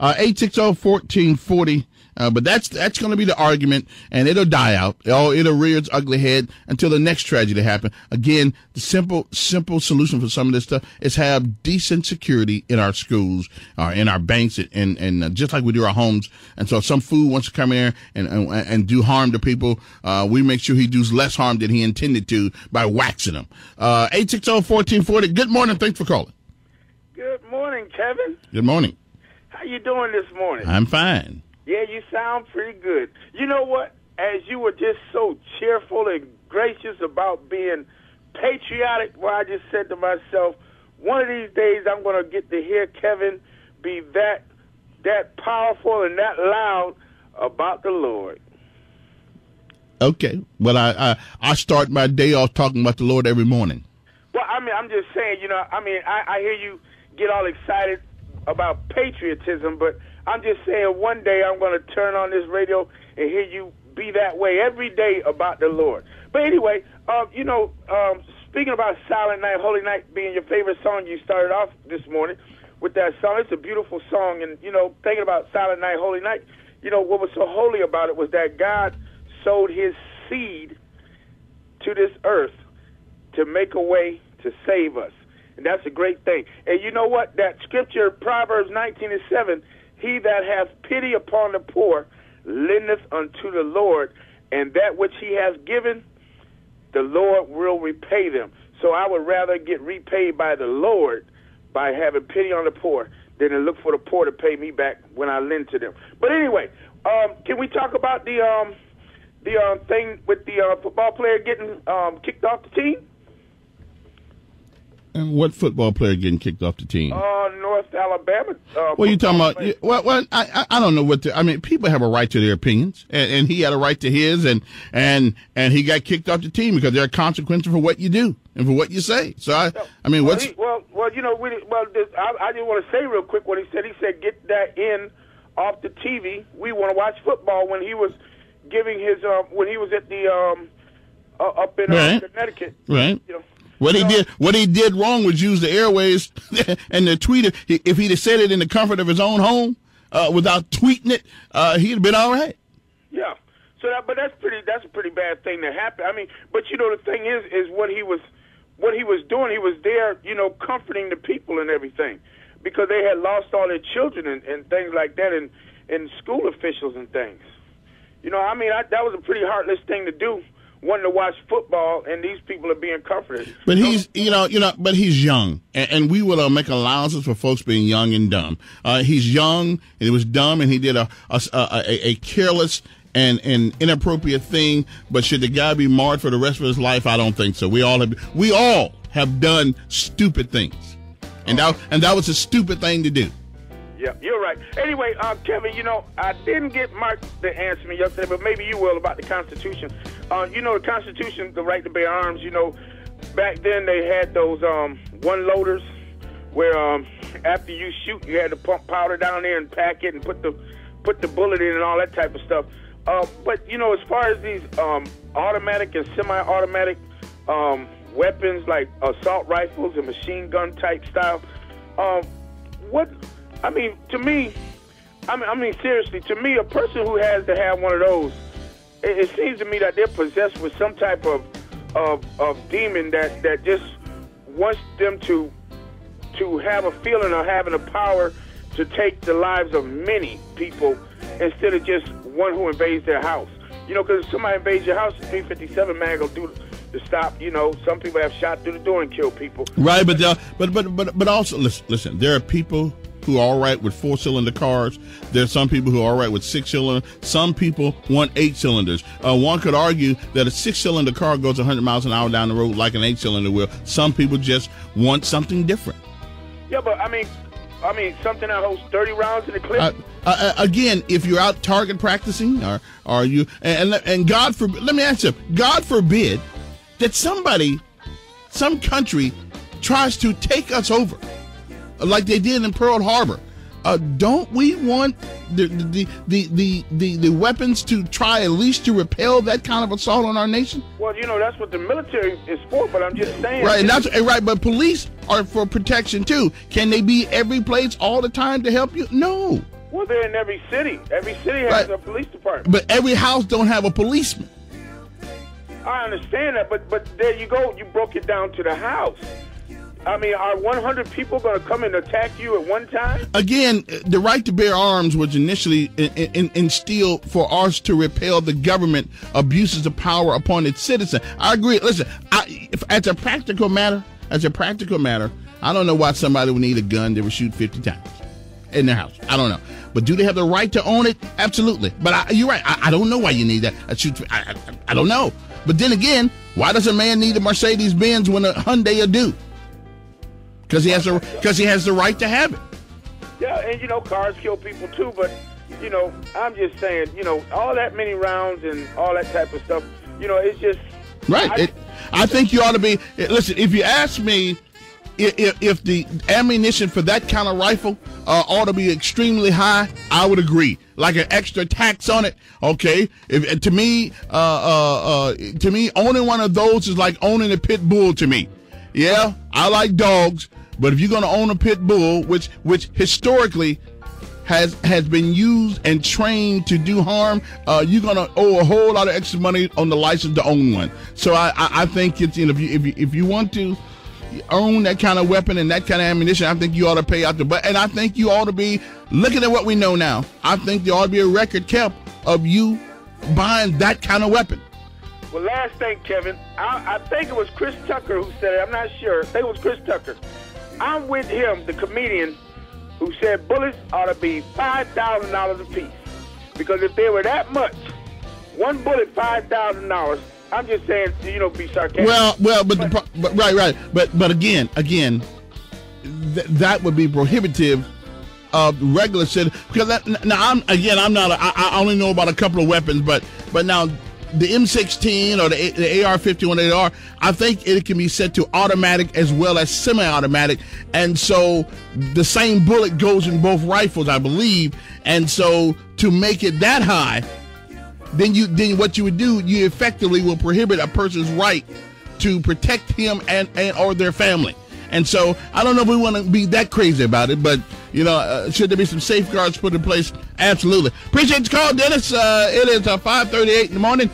860-1440. But that's going to be the argument, and it'll die out. It'll rear its ugly head until the next tragedy happens. Again, the simple solution for some of this stuff is have decent security in our schools, in our banks, and just like we do our homes. And so if some fool wants to come here and do harm to people, we make sure he does less harm than he intended to by waxing them. 860-1440. Good morning. Thanks for calling. Good morning, Kevin. Good morning. How you doing this morning? I'm fine. Yeah, you sound pretty good. You know what? As you were just so cheerful and gracious about being patriotic, well, I just said to myself, one of these days I'm going to get to hear Kevin be that powerful and that loud about the Lord. Okay. Well, I start my day off talking about the Lord every morning. Well, I mean, I'm just saying, I hear you get all excited about patriotism, but I'm just saying one day I'm going to turn on this radio and hear you be that way every day about the Lord. But anyway, speaking about Silent Night, Holy Night being your favorite song, you started off this morning with that song. It's a beautiful song. And, thinking about Silent Night, Holy Night, what was so holy about it was that God sowed his seed to this earth to make a way to save us. And that's a great thing. And you know what? That scripture, Proverbs 19:7, he that hath pity upon the poor lendeth unto the Lord, and that which he has given, the Lord will repay them. So I would rather get repaid by the Lord by having pity on the poor than to look for the poor to pay me back when I lend to them. But anyway, can we talk about the thing with the football player getting kicked off the team? And what football player getting kicked off the team? North Alabama. What are you talking about? Well, I don't know what. People have a right to their opinions, and he had a right to his, and he got kicked off the team because there are consequences for what you do and for what you say. So I just want to say real quick what he said. He said, "Get that in off the TV. We want to watch football." When he was giving his when he was at the up in Connecticut, right? What he did wrong was use the airways and the tweeter. If he'd have said it in the comfort of his own home without tweeting it, he'd have been all right. Yeah. So that's a pretty bad thing that happened. I mean, but the thing is what he was doing. He was there, comforting the people and everything, because they had lost all their children and things like that, and school officials and things. That was a pretty heartless thing to do. Wanting to watch football, and these people are being comforted. But he's young, and we will make allowances for folks being young and dumb. He's young, and he was dumb, and he did a careless and inappropriate thing. But should the guy be marred for the rest of his life? I don't think so. We all have done stupid things, and that was a stupid thing to do. Yeah, you're right. Anyway, Kevin, I didn't get Mark to answer me yesterday, but maybe you will, about the Constitution. The Constitution, the right to bear arms, back then they had those one-loaders where after you shoot, you had to pump powder down there and pack it and put the bullet in and all that type of stuff. But, as far as these automatic and semi-automatic weapons like assault rifles and machine gun type style, seriously, to me, a person who has to have one of those, it seems to me that they're possessed with some type of demon that just wants them to have a feeling of having the power to take the lives of many people instead of just one who invades their house. Because if somebody invades your house, the 357 man will do to stop. Some people have shot through the door and killed people. Right, but also listen. There are people who are all right with 4-cylinder cars. There's some people who are all right with 6-cylinder. Some people want 8 cylinders. One could argue that a 6-cylinder car goes 100 miles an hour down the road like an 8-cylinder will. Some people just want something different. Yeah, but I mean, something that holds 30 rounds in the clip. Again, if you're out target practicing, or you, and God forbid, let me ask you, God forbid that some country tries to take us over, like they did in Pearl Harbor. Don't we want the weapons to try at least to repel that kind of assault on our nation? Well, that's what the military is for, but I'm just saying. Right, and that's right. But police are for protection too. Can they be every place all the time to help you? No. Well, they're in every city. Every city has a police department. But every house don't have a policeman. I understand that, but there you go. You broke it down to the house. I mean, are 100 people going to come and attack you at one time? Again, the right to bear arms was initially instilled for us to repel the government abuses of power upon its citizens. I agree. Listen, as a practical matter, I don't know why somebody would need a gun that would shoot 50 times in their house. I don't know. But do they have the right to own it? Absolutely. But you're right. I don't know why you need that. I don't know. But then again, why does a man need a Mercedes-Benz when a Hyundai are due? Because he has the right to have it. Yeah, and cars kill people too. But I'm just saying, all that many rounds and all that type of stuff. It's just right. I think you ought to be. Listen, if you ask me, if the ammunition for that kind of rifle ought to be extremely high, I would agree. Like an extra tax on it. Okay, to me, owning one of those is like owning a pit bull. To me, yeah, I like dogs. But if you're going to own a pit bull, which historically has been used and trained to do harm, you're going to owe a whole lot of extra money on the license to own one. So I think it's if you want to own that kind of weapon and that kind of ammunition, I think you ought to pay out the butt. And I think you ought to be looking at what we know now. I think there ought to be a record kept of you buying that kind of weapon. Well, last thing, Kevin, I think it was Chris Tucker who said it. I'm not sure. I think it was Chris Tucker. I'm with him, the comedian, who said bullets ought to be $5,000 a piece. Because if they were that much, one bullet, $5,000. I'm just saying, be sarcastic. But again, that would be prohibitive of regular citizens. Because I only know about a couple of weapons, but now the M16 or the AR-51AR, I think it can be set to automatic as well as semi-automatic, and so the same bullet goes in both rifles, I believe. And so to make it that high, then what you would do, you effectively will prohibit a person's right to protect him and or their family. And so I don't know if we want to be that crazy about it, but should there be some safeguards put in place? Absolutely. Appreciate the call, Dennis. It is 5:38 in the morning.